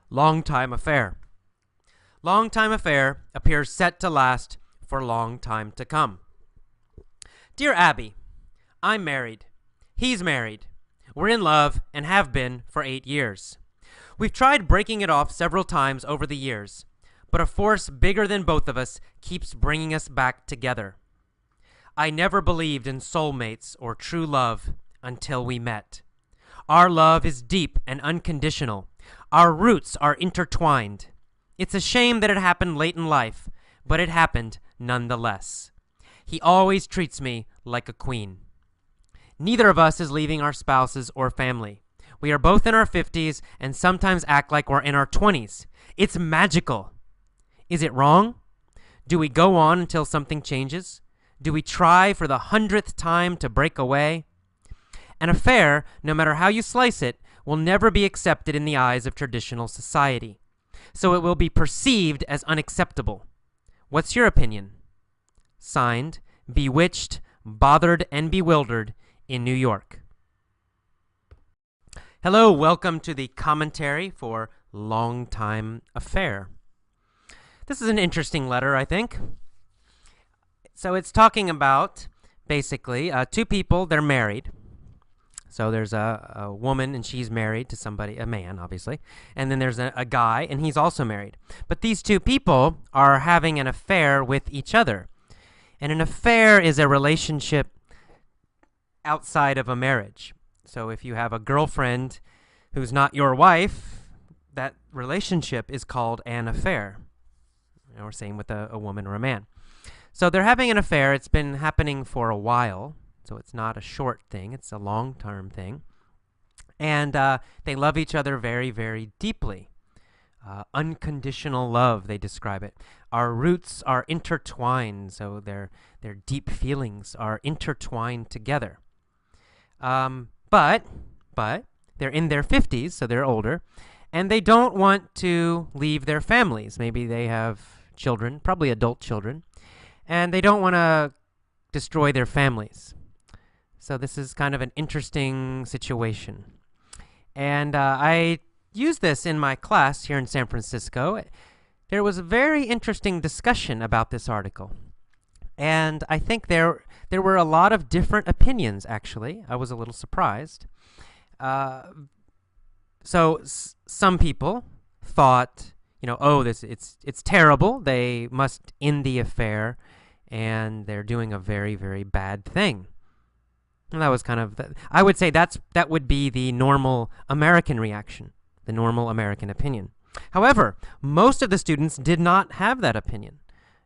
Longtime affair. Longtime affair appears set to last for long time to come. Dear Abby, I'm married. He's married. We're in love and have been for 8 years. We've tried breaking it off several times over the years, but a force bigger than both of us keeps bringing us back together. I never believed in soulmates or true love until we met. Our love is deep and unconditional. Our roots are intertwined. It's a shame that it happened late in life, but it happened nonetheless. He always treats me like a queen. Neither of us is leaving our spouses or family. We are both in our 50s and sometimes act like we're in our 20s. It's magical. Is it wrong? Do we go on until something changes? Do we try for the 100th time to break away? An affair, no matter how you slice it, will never be accepted in the eyes of traditional society. So it will be perceived as unacceptable. What's your opinion? Signed, Bewitched, Bothered, and Bewildered in New York. Hello, welcome to the commentary for Longtime Affair. This is an interesting letter, I think. So it's talking about, basically, two people, they're married. So there's a woman, and she's married to somebody, a man, obviously. And then there's a guy, and he's also married. But these two people are having an affair with each other. And an affair is a relationship outside of a marriage. So if you have a girlfriend who's not your wife, that relationship is called an affair. Or same with a woman or a man. So they're having an affair. It's been happening for a while. So it's not a short thing. It's a long-term thing. And they love each other very, very deeply. Unconditional love, they describe it. Our roots are intertwined, so their deep feelings are intertwined together. But they're in their 50s, so they're older, and they don't want to leave their families. Maybe they have children, probably adult children, and they don't want to destroy their families. So this is kind of an interesting situation. And I used this in my class here in San Francisco. There was a very interesting discussion about this article. And I think there were a lot of different opinions, actually. I was a little surprised. So some people thought, oh, it's terrible. They must end the affair, and they're doing a very, very bad thing. And that was kind of, I would say that would be the normal American reaction, the normal American opinion. However, most of the students did not have that opinion.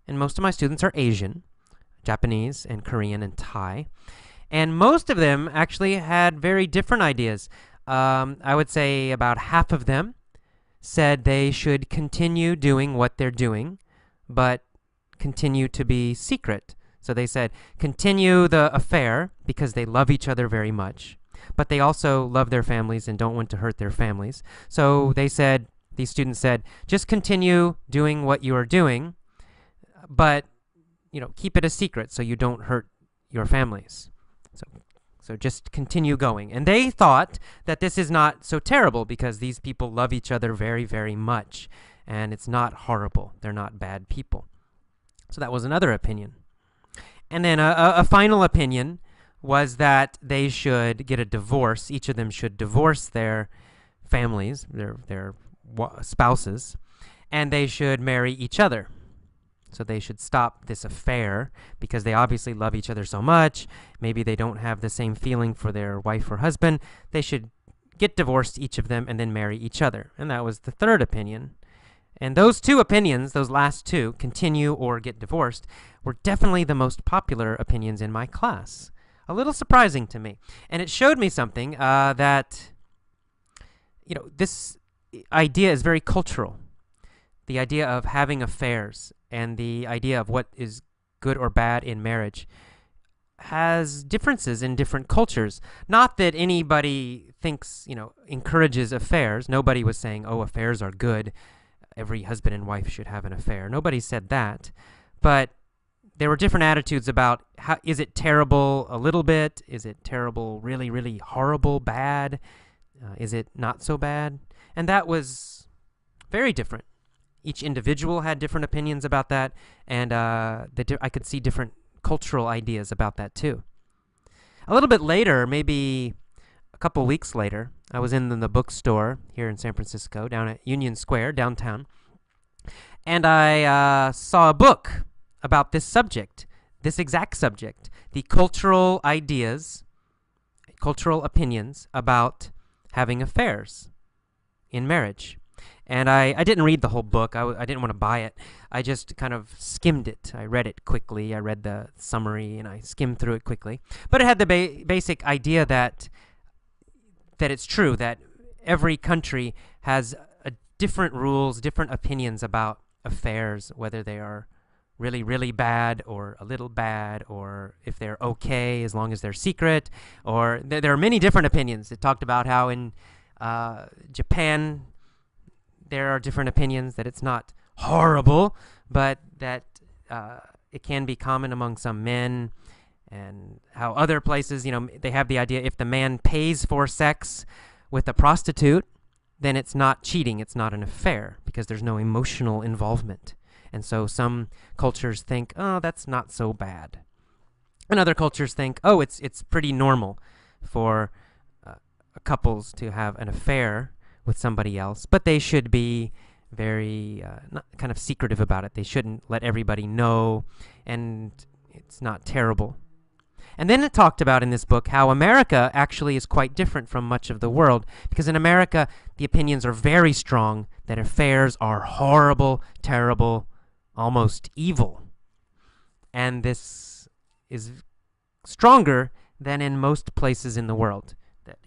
And most of my students are Asian, Japanese and Korean and Thai. And most of them actually had very different ideas. I would say about half of them said they should continue doing what they're doing, but continue to be secret. So they said continue the affair because they love each other very much, but they also love their families and don't want to hurt their families. So they said, these students said, just continue doing what you are doing, but keep it a secret so you don't hurt your families. So just continue going. And they thought that this is not so terrible because these people love each other very, very much, and it's not horrible. They're not bad people. So that was another opinion. And then a final opinion was that they should get a divorce. Each of them should divorce their families, their spouses, and they should marry each other. So they should stop this affair because they obviously love each other so much. Maybe they don't have the same feeling for their wife or husband. They should get divorced, each of them, and then marry each other. And that was the third opinion. And those two opinions, those last two, continue or get divorced, were definitely the most popular opinions in my class. A little surprising to me. And it showed me something that, this idea is very cultural. The idea of having affairs and the idea of what is good or bad in marriage has differences in different cultures. Not that anybody thinks, encourages affairs. Nobody was saying, oh, affairs are good. Every husband and wife should have an affair. Nobody said that. But there were different attitudes about is it terrible a little bit? Is it terrible, really, really horrible, bad? Is it not so bad? And that was Very different. Each individual had different opinions about that, and I could see different cultural ideas about that too. A little bit later, maybe a couple weeks later, I was in the bookstore here in San Francisco, down at Union Square, downtown, and I saw a book about this subject, this exact subject, the cultural ideas, cultural opinions about having affairs in marriage. And I didn't read the whole book. I didn't want to buy it. I just kind of skimmed it. I read it quickly. I read the summary, and I skimmed through it quickly. But it had the basic idea that it's true, that every country has different rules, different opinions about affairs, whether they are really, really bad or a little bad, or if they're okay as long as they're secret. Or there are many different opinions. It talked about how in Japan there are different opinions, that it's not horrible, but that it can be common among some men, and how other places, they have the idea if the man pays for sex with a prostitute, then it's not cheating, it's not an affair, because there's no emotional involvement. And so some cultures think, oh, that's not so bad. And other cultures think, oh, it's pretty normal for couples to have an affair with somebody else, but they should be very kind of secretive about it. They shouldn't let everybody know, and it's not terrible. And then it talked about in this book how America actually is quite different from much of the world, because in America the opinions are very strong that affairs are horrible, terrible, almost evil. And this is stronger than in most places in the world. That,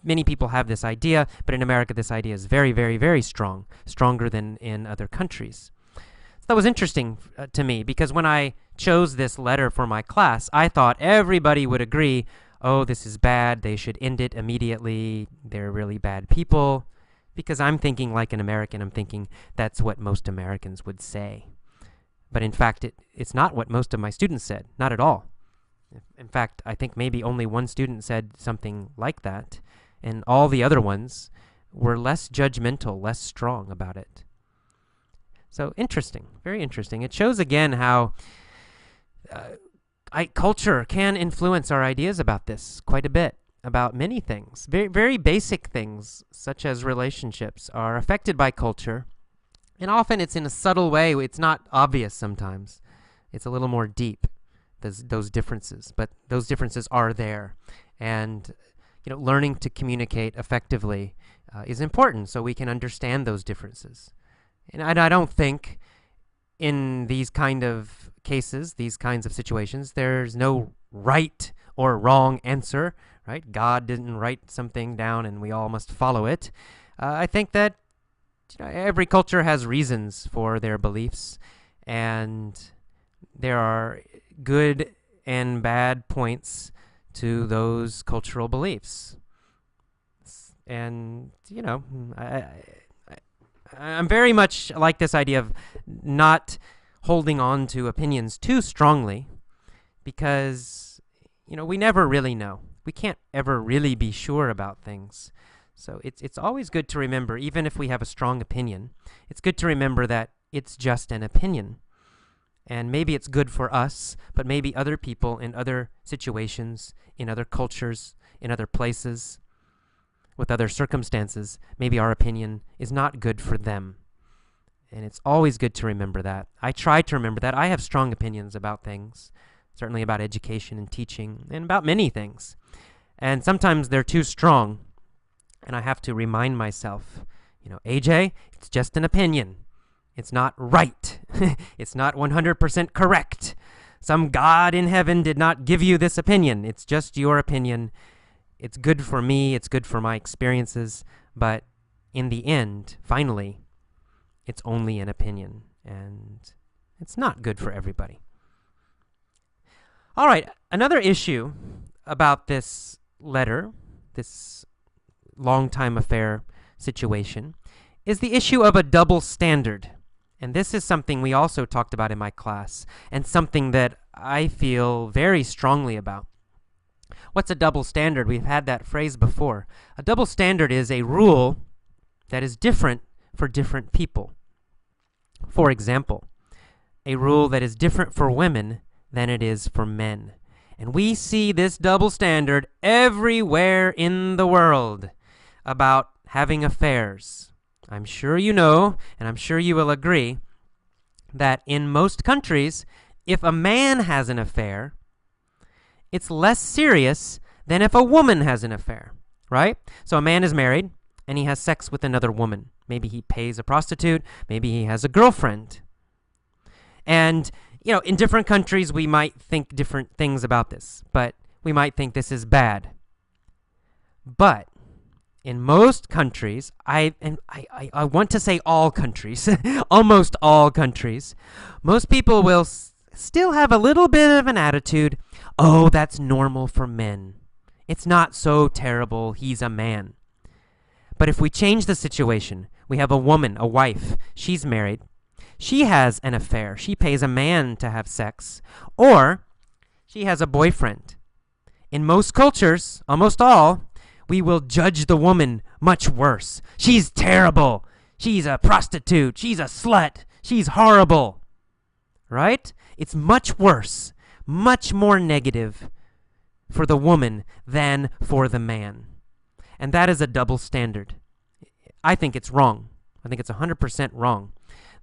many people have this idea, but in America this idea is very, very, very strong, stronger than in other countries. So that was interesting to me, because when I chose this letter for my class, I thought everybody would agree, oh, this is bad, they should end it immediately, they're really bad people, because I'm thinking like an American, I'm thinking that's what most Americans would say. But in fact, it's not what most of my students said, not at all. In fact, I think maybe only one student said something like that, and all the other ones were less judgmental, less strong about it. So interesting, very interesting. It shows again how culture can influence our ideas about this quite a bit, about many things. Very, very basic things, such as relationships, are affected by culture. And often it's in a subtle way. It's not obvious sometimes. It's a little more deep, those differences. But those differences are there. And learning to communicate effectively is important, so we can understand those differences. And I don't think in these kind of cases, these kinds of situations, there's no right or wrong answer, right? God didn't write something down and we all must follow it. I think that every culture has reasons for their beliefs, and there are good and bad points to those cultural beliefs. And, I'm very much like this idea of not holding on to opinions too strongly, because, we never really know. We can't ever really be sure about things. So it's always good to remember, even if we have a strong opinion, it's good to remember that it's just an opinion. And maybe it's good for us, but maybe other people in other situations, in other cultures, in other places, with other circumstances, maybe our opinion is not good for them. And it's always good to remember that. I try to remember that. I have strong opinions about things, certainly about education and teaching, and about many things. And sometimes they're too strong, and I have to remind myself, AJ, it's just an opinion. It's not right. It's not 100% correct. Some God in heaven did not give you this opinion. It's just your opinion. It's good for me. It's good for my experiences. But in the end, finally, it's only an opinion. And it's not good for everybody. All right, another issue about this letter, this Longtime affair situation, is the issue of a double standard. And this is something we also talked about in my class, and something that I feel very strongly about. What's a double standard? We've had that phrase before. A double standard is a rule that is different for different people. For example, a rule that is different for women than it is for men. And we see this double standard everywhere in the world about having affairs. I'm sure you know, and I'm sure you will agree, that in most countries, if a man has an affair, it's less serious than if a woman has an affair, right? So a man is married, and he has sex with another woman. Maybe he pays a prostitute, maybe he has a girlfriend. And, in different countries, we might think different things about this, but we might think this is bad. But in most countries, I want to say all countries, almost all countries, most people will still have a little bit of an attitude, oh, that's normal for men. It's not so terrible, he's a man. But if we change the situation, we have a woman, a wife, she's married, she has an affair, she pays a man to have sex, or she has a boyfriend. In most cultures, almost all, we will judge the woman much worse. She's terrible. She's a prostitute. She's a slut. She's horrible. Right? It's much worse, much more negative for the woman than for the man. And that is a double standard. I think it's wrong. I think it's 100% wrong.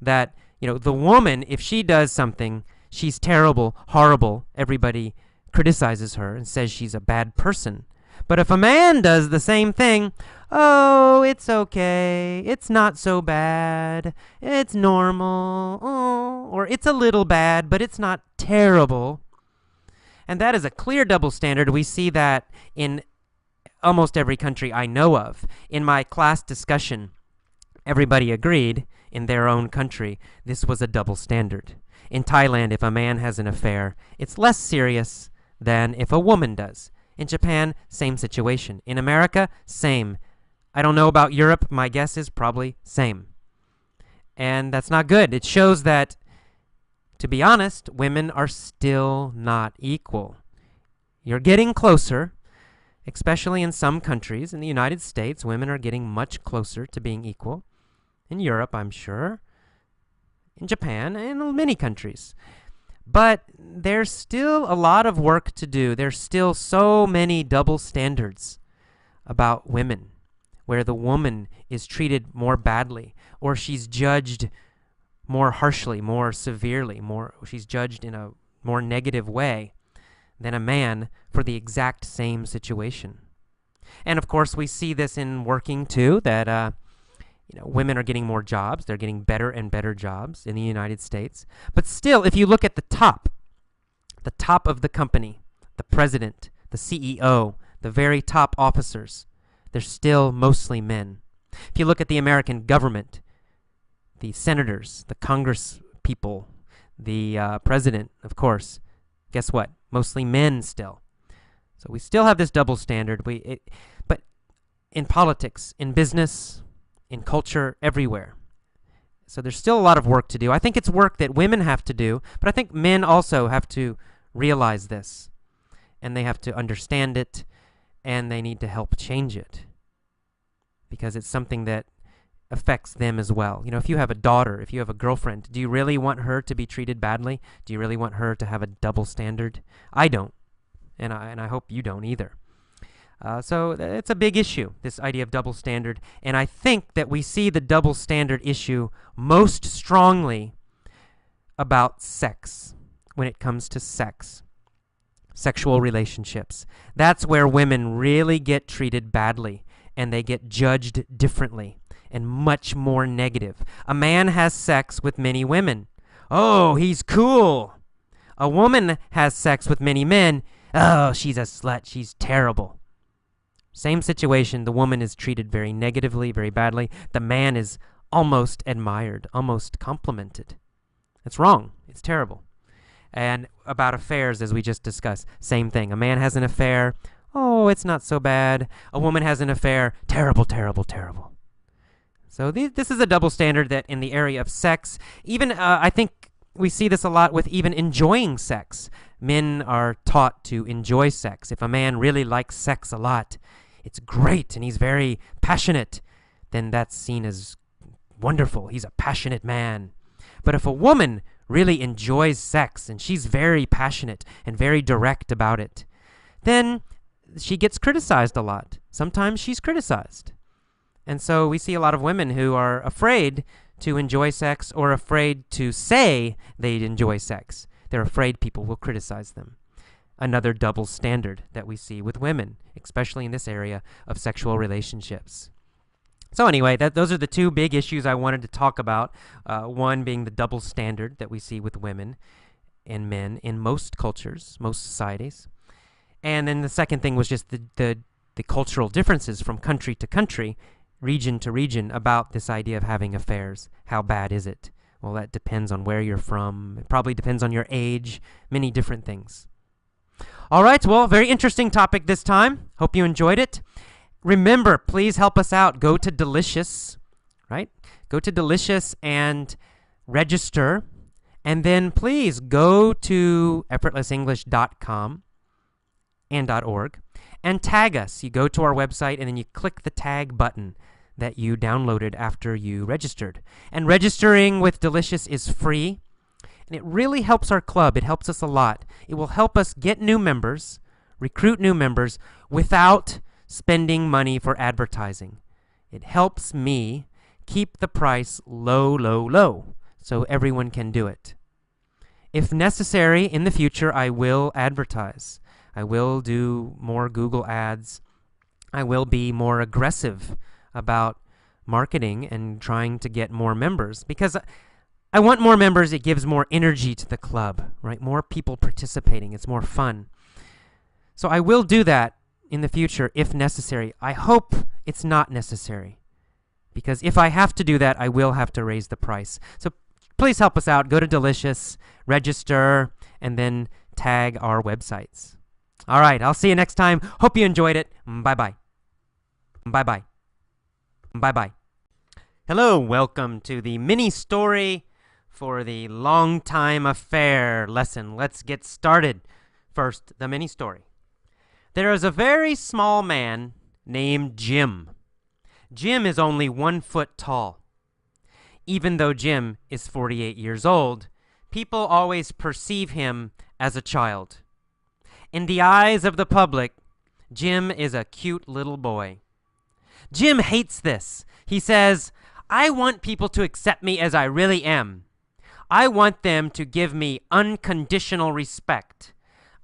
That, the woman, if she does something, she's terrible, horrible. Everybody criticizes her and says she's a bad person. But if a man does the same thing, oh, it's okay, it's not so bad, it's normal, or it's a little bad, but it's not terrible. And that is a clear double standard. We see that in almost every country I know of. In my class discussion, everybody agreed in their own country this was a double standard. In Thailand, if a man has an affair, it's less serious than if a woman does. In Japan, same situation. In America, same. I don't know about Europe. My guess is probably same. And that's not good. It shows that, to be honest, women are still not equal. You're getting closer, especially in some countries. In the United States, women are getting much closer to being equal. In Europe, I'm sure. In Japan, and in many countries. But there's still a lot of work to do. There's still so many double standards about women, where the woman is treated more badly, or she's judged more harshly, more severely, she's judged in a more negative way than a man for the exact same situation. And of course, we see this in working too, that women are getting more jobs. They're getting better and better jobs in the United States. But still, if you look at the top of the company, the president, the CEO, the very top officers, they're still mostly men. If you look at the American government, the senators, the Congress people, the president, of course, guess what? Mostly men still. So we still have this double standard. But in politics, in business, in culture, everywhere. So there's still a lot of work to do. I think it's work that women have to do, but I think men also have to realize this, and they have to understand it, and they need to help change it, because it's something that affects them as well. If you have a daughter, if you have a girlfriend, do you really want her to be treated badly? Do you really want her to have a double standard? I don't, and I hope you don't either. So it's a big issue, this idea of double standard. And I think that we see the double standard issue most strongly about sex, when it comes to sex, sexual relationships. That's where women really get treated badly, and they get judged differently and much more negative. A man has sex with many women. Oh, he's cool. A woman has sex with many men. Oh, she's a slut. She's terrible. Same situation, the woman is treated very negatively, very badly. The man is almost admired, almost complimented. It's wrong. It's terrible. And about affairs, as we just discussed, same thing. A man has an affair. Oh, it's not so bad. A woman has an affair. Terrible, terrible, terrible. So this is a double standard that in the area of sex, even I think we see this a lot with even enjoying sex. Men are taught to enjoy sex. If a man really likes sex a lot, it's great, and he's very passionate, then that's seen as wonderful. He's a passionate man. But if a woman really enjoys sex and she's very passionate and very direct about it, then she gets criticized a lot. Sometimes she's criticized. And so we see a lot of women who are afraid to enjoy sex or afraid to say they enjoy sex. They're afraid people will criticize them. Another double standard that we see with women, especially in this area of sexual relationships. So anyway, those are the two big issues I wanted to talk about. One being the double standard that we see with women and men in most cultures, most societies. And then the second thing was just the cultural differences from country to country, region to region, about this idea of having affairs. How bad is it? Well, that depends on where you're from. It probably depends on your age, many different things. All right, well, very interesting topic this time. Hope you enjoyed it. Remember, please help us out. Go to Delicious, right? Go to Delicious and register. And then please go to effortlessenglish.com and .org and tag us. You go to our website and then you click the tag button that you downloaded after you registered. And registering with Delicious is free. And it really helps our club. It helps us a lot. It will help us get new members, recruit new members, without spending money for advertising. It helps me keep the price low, low, low, so everyone can do it. If necessary, in the future, I will advertise. I will do more Google ads. I will be more aggressive about marketing and trying to get more members, because I want more members. It gives more energy to the club, right? More people participating. It's more fun. So I will do that in the future if necessary. I hope it's not necessary, because if I have to do that, I will have to raise the price. So please help us out. Go to Delicious, register, and then tag our websites. All right, I'll see you next time. Hope you enjoyed it. Bye-bye. Bye-bye. Bye-bye. Hello, welcome to the mini story for the Longtime affair lesson. Let's get started. First, the mini story. There is a very small man named Jim. Jim is only 1 foot tall. Even though Jim is 48 years old, people always perceive him as a child. In the eyes of the public, Jim is a cute little boy. Jim hates this. He says, "I want people to accept me as I really am. I want them to give me unconditional respect.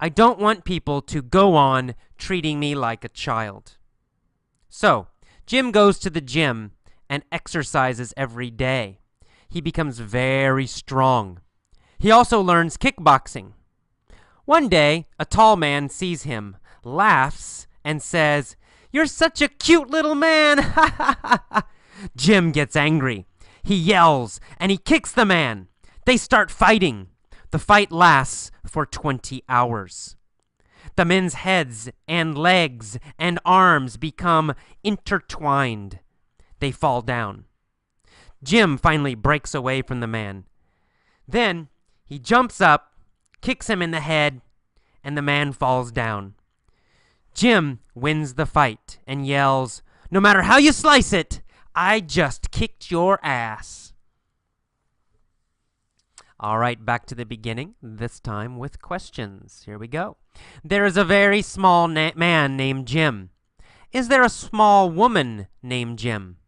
I don't want people to go on treating me like a child." So, Jim goes to the gym and exercises every day. He becomes very strong. He also learns kickboxing. One day, a tall man sees him, laughs, and says, "You're such a cute little man!" Jim gets angry. He yells, and he kicks the man. They start fighting. The fight lasts for 20 hours. The men's heads and legs and arms become intertwined. They fall down. Jim finally breaks away from the man. Then he jumps up, kicks him in the head, and the man falls down. Jim wins the fight and yells, "No matter how you slice it, I just kicked your ass." All right, back to the beginning, this time with questions. Here we go. There is a very small man named Jim. Is there a small woman named Jim?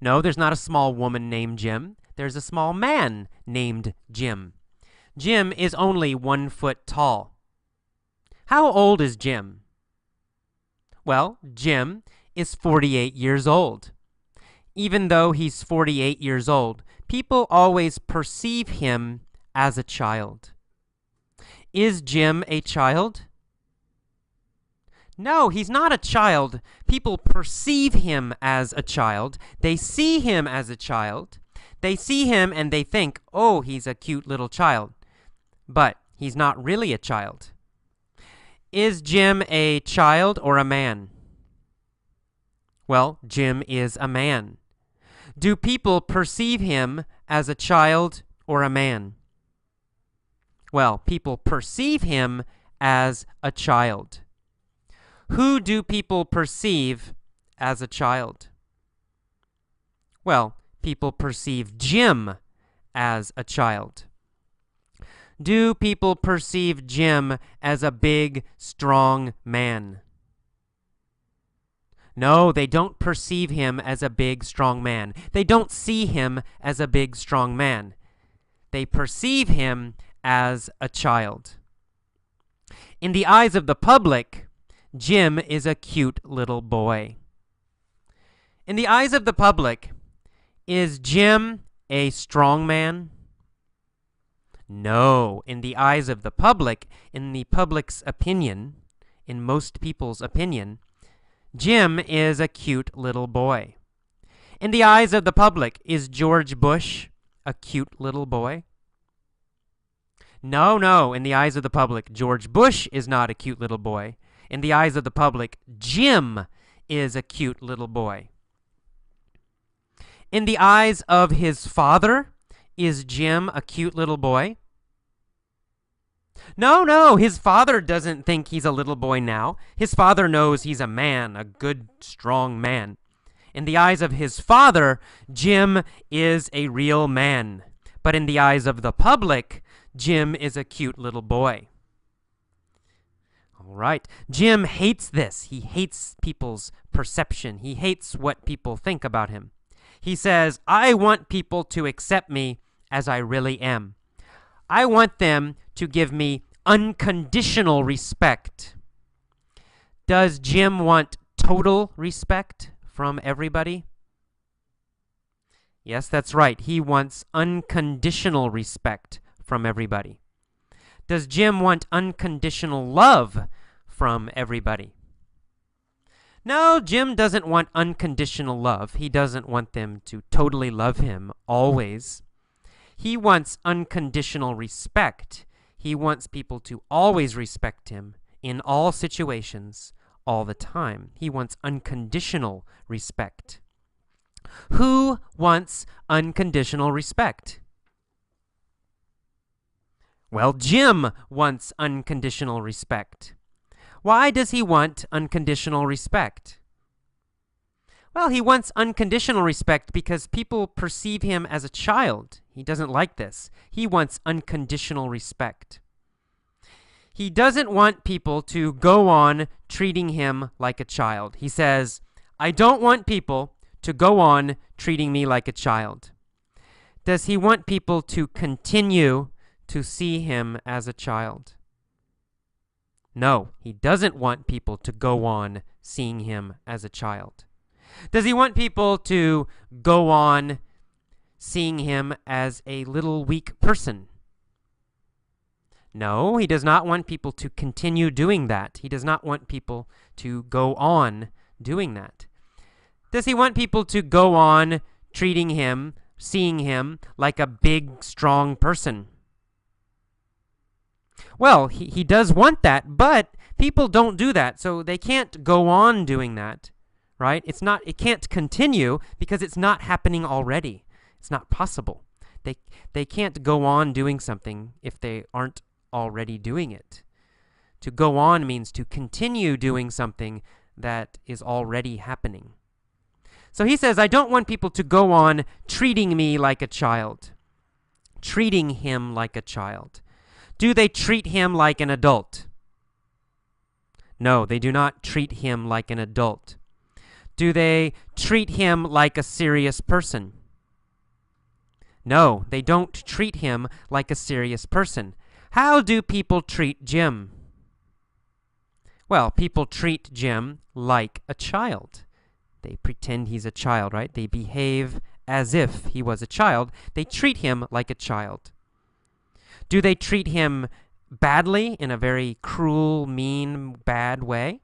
No, there's not a small woman named Jim. There's a small man named Jim. Jim is only 1 foot tall. How old is Jim? Well, Jim is 48 years old. Even though he's 48 years old, people always perceive him as a child. Is Jim a child? No, he's not a child. People perceive him as a child. They see him as a child. They see him and they think, "Oh, he's a cute little child." But he's not really a child. Is Jim a child or a man? Well, Jim is a man. Do people perceive him as a child or a man? Well, people perceive him as a child. Who do people perceive as a child? Well, people perceive Jim as a child. Do people perceive Jim as a big, strong man? No, they don't perceive him as a big, strong man. They don't see him as a big, strong man. They perceive him as a child. In the eyes of the public, Jim is a cute little boy. In the eyes of the public, is Jim a strong man? No. In the eyes of the public, in the public's opinion, in most people's opinion, Jim is a cute little boy. In the eyes of the public, is George Bush a cute little boy? No, no. In the eyes of the public, George Bush is not a cute little boy. In the eyes of the public, Jim is a cute little boy. In the eyes of his father, is Jim a cute little boy? No, no, his father doesn't think he's a little boy now. His father knows he's a man, a good, strong man. In the eyes of his father, Jim is a real man. But in the eyes of the public, Jim is a cute little boy. All right. Jim hates this. He hates people's perception. He hates what people think about him. He says, I want people to accept me as I really am. I want them to give me unconditional respect. Does Jim want total respect from everybody? Yes, that's right. He wants unconditional respect from everybody. Does Jim want unconditional love from everybody? No, Jim doesn't want unconditional love. He doesn't want them to totally love him always. He wants unconditional respect. He wants people to always respect him in all situations, all the time. He wants unconditional respect. Who wants unconditional respect? Well, Jim wants unconditional respect. Why does he want unconditional respect? Well, he wants unconditional respect because people perceive him as a child. He doesn't like this. He wants unconditional respect. He doesn't want people to go on treating him like a child. He says, I don't want people to go on treating me like a child. Does he want people to continue to see him as a child? No, he doesn't want people to go on seeing him as a child. Does he want people to go on seeing him as a little weak person? No, he does not want people to continue doing that. He does not want people to go on doing that. Does he want people to go on treating him, seeing him like a big, strong person? Well, he does want that, but people don't do that, so they can't go on doing that, right? It can't continue because it's not happening already. It's not possible. They can't go on doing something if they aren't already doing it. To go on means to continue doing something that is already happening. So he says, I don't want people to go on treating me like a child, treating him like a child. Do they treat him like an adult? No, they do not treat him like an adult. Do they treat him like a serious person? No, they don't treat him like a serious person. How do people treat Jim? Well, people treat Jim like a child. They pretend he's a child, right? They behave as if he was a child. They treat him like a child. Do they treat him badly in a very cruel, mean, bad way?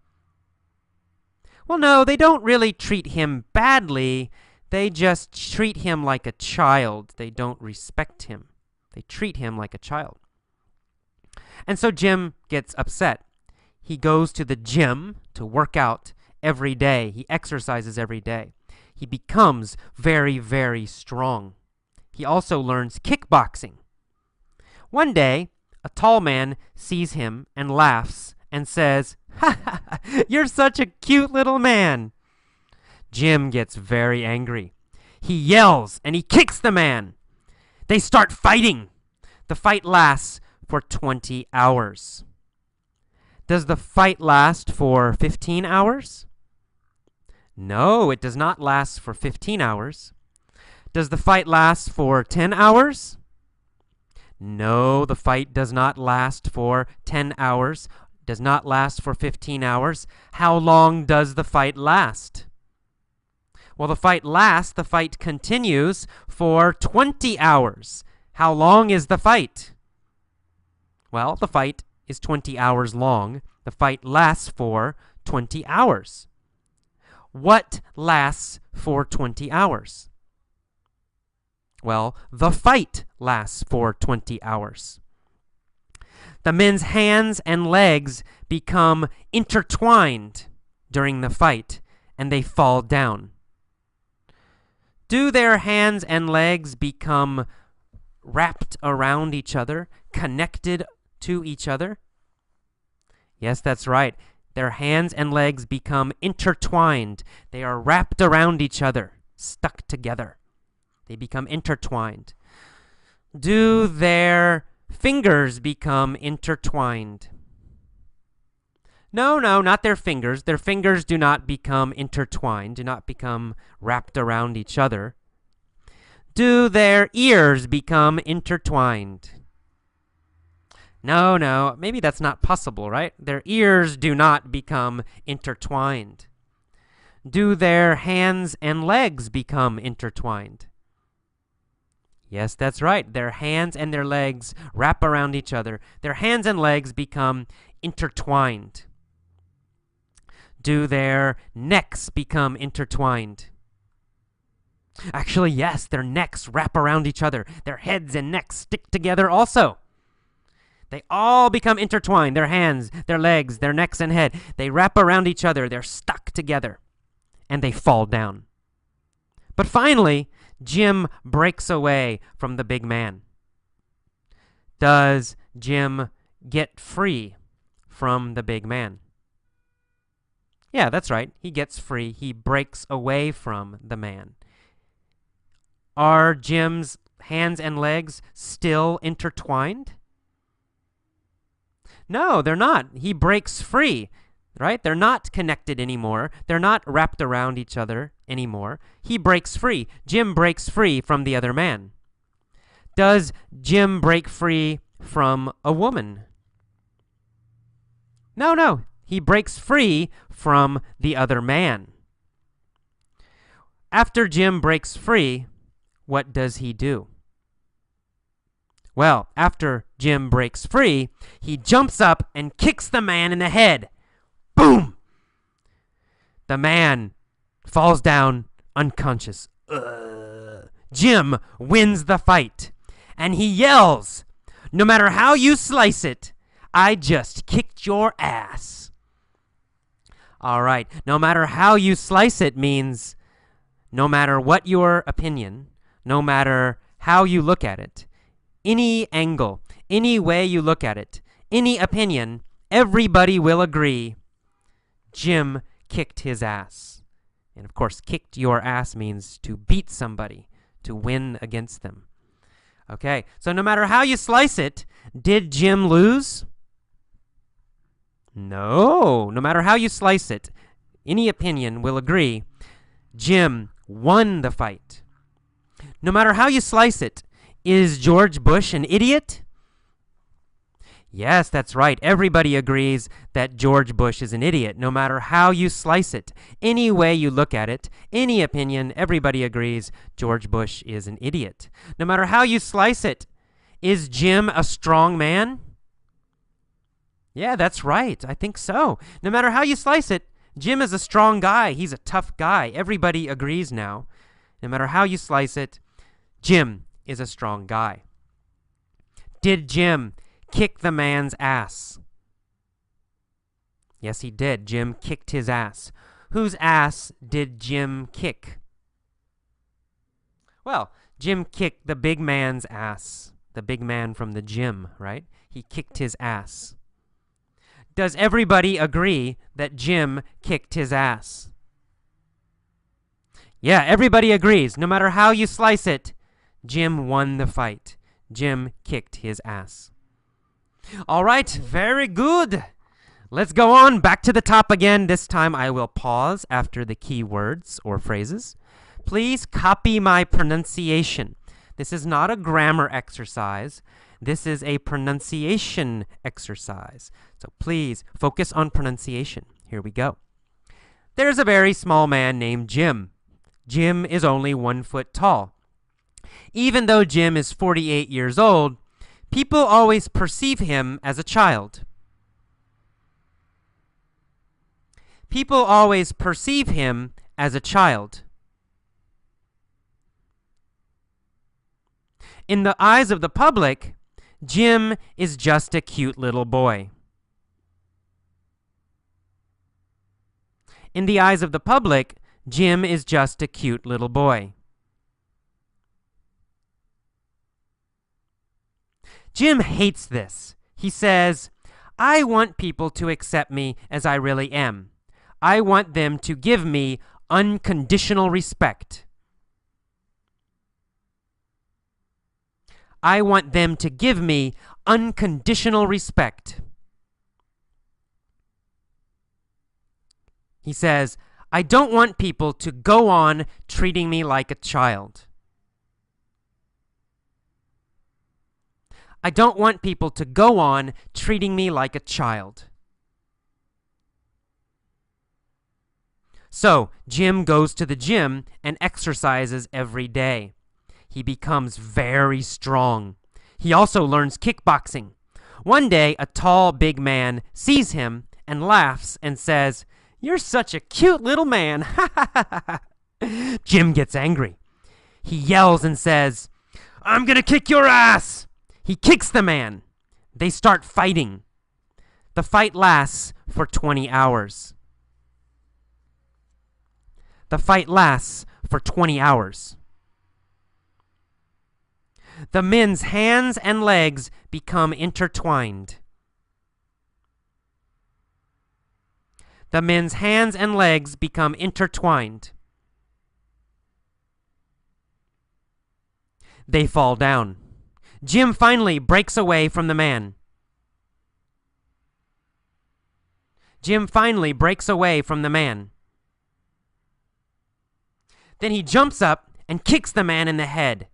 Well, no, they don't really treat him badly. They just treat him like a child. They don't respect him. They treat him like a child. And so Jim gets upset. He goes to the gym to work out every day. He exercises every day. He becomes very, very strong. He also learns kickboxing. One day, a tall man sees him and laughs and says, "Ha ha ha, you're such a cute little man." Jim gets very angry. He yells and he kicks the man. They start fighting. The fight lasts for 20 hours. Does the fight last for 15 hours? No, it does not last for 15 hours. Does the fight last for 10 hours? No, the fight does not last for 10 hours. Does not last for 15 hours. How long does the fight last? Well, the fight continues for 20 hours. How long is the fight? Well, the fight is 20 hours long. The fight lasts for 20 hours. What lasts for 20 hours? Well, the fight lasts for 20 hours. The men's hands and legs become intertwined during the fight, and they fall down. Do their hands and legs become wrapped around each other, connected to each other? Yes, that's right. Their hands and legs become intertwined. They are wrapped around each other, stuck together. They become intertwined. Do their fingers become intertwined? No, not their fingers. Their fingers do not become intertwined, do not become wrapped around each other. Do their ears become intertwined? No, maybe that's not possible, right? Their ears do not become intertwined. Do their hands and legs become intertwined? Yes, that's right. Their hands and their legs wrap around each other. Their hands and legs become intertwined. Do their necks become intertwined? Actually, yes, their necks wrap around each other. Their heads and necks stick together also. They all become intertwined. Their hands, their legs, their necks and head. They wrap around each other. They're stuck together. And they fall down. But finally, Jim breaks away from the big man. Does Jim get free from the big man? Yeah, that's right. He gets free. He breaks away from the man. Are Jim's hands and legs still intertwined? No, they're not. He breaks free, right? They're not connected anymore. They're not wrapped around each other anymore. He breaks free. Jim breaks free from the other man. Does Jim break free from a woman? No. He breaks free from the other man. After Jim breaks free, what does he do? Well, after Jim breaks free, he jumps up and kicks the man in the head. Boom! The man falls down unconscious. Jim wins the fight, and he yells, "No matter how you slice it, I just kicked your ass." All right, no matter how you slice it means no matter what your opinion, no matter how you look at it, any angle, any way you look at it, any opinion, everybody will agree Jim kicked his ass. And of course, kicked your ass means to beat somebody, to win against them. Okay, so no matter how you slice it, did Jim lose? No matter how you slice it, any opinion will agree Jim won the fight. No matter how you slice it, is George Bush an idiot? Yes, that's right. Everybody agrees that George Bush is an idiot, no matter how you slice it. Any way you look at it, any opinion, everybody agrees George Bush is an idiot. No matter how you slice it, is Jim a strong man? Yeah, that's right. I think so. No matter how you slice it, Jim is a strong guy. He's a tough guy. Everybody agrees now. No matter how you slice it, Jim is a strong guy. Did Jim kick the man's ass? Yes, he did. Jim kicked his ass. Whose ass did Jim kick? Well, Jim kicked the big man's ass. The big man from the gym, right? He kicked his ass. Does everybody agree that Jim kicked his ass? Yeah, everybody agrees. No matter how you slice it, Jim won the fight. Jim kicked his ass. All right, very good. Let's go on back to the top again. This time I will pause after the key words or phrases. Please copy my pronunciation. This is not a grammar exercise. This is a pronunciation exercise. So please focus on pronunciation. Here we go. There's a very small man named Jim. Jim is only 1 foot tall. Even though Jim is 48 years old, people always perceive him as a child. People always perceive him as a child. In the eyes of the public, Jim is just a cute little boy. In the eyes of the public, Jim is just a cute little boy. Jim hates this. He says, I want people to accept me as I really am. I want them to give me unconditional respect. I want them to give me unconditional respect. He says, I don't want people to go on treating me like a child. I don't want people to go on treating me like a child. So, Jim goes to the gym and exercises every day. He becomes very strong. He also learns kickboxing. One day, a tall, big man sees him and laughs and says, You're such a cute little man. Jim gets angry. He yells and says, I'm gonna kick your ass. He kicks the man. They start fighting. The fight lasts for 20 hours. The fight lasts for 20 hours. The men's hands and legs become intertwined. The men's hands and legs become intertwined. They fall down. Jim finally breaks away from the man. Jim finally breaks away from the man. Then he jumps up and kicks the man in the head.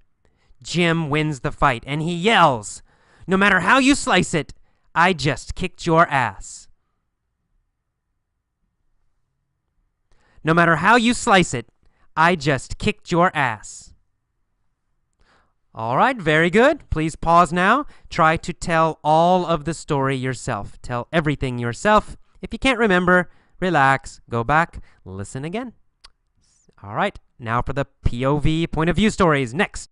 Jim wins the fight, and he yells, No matter how you slice it, I just kicked your ass. No matter how you slice it, I just kicked your ass. All right, very good. Please pause now. Try to tell all of the story yourself. Tell everything yourself. If you can't remember, relax, go back, listen again. All right, now for the POV, point of view stories. Next.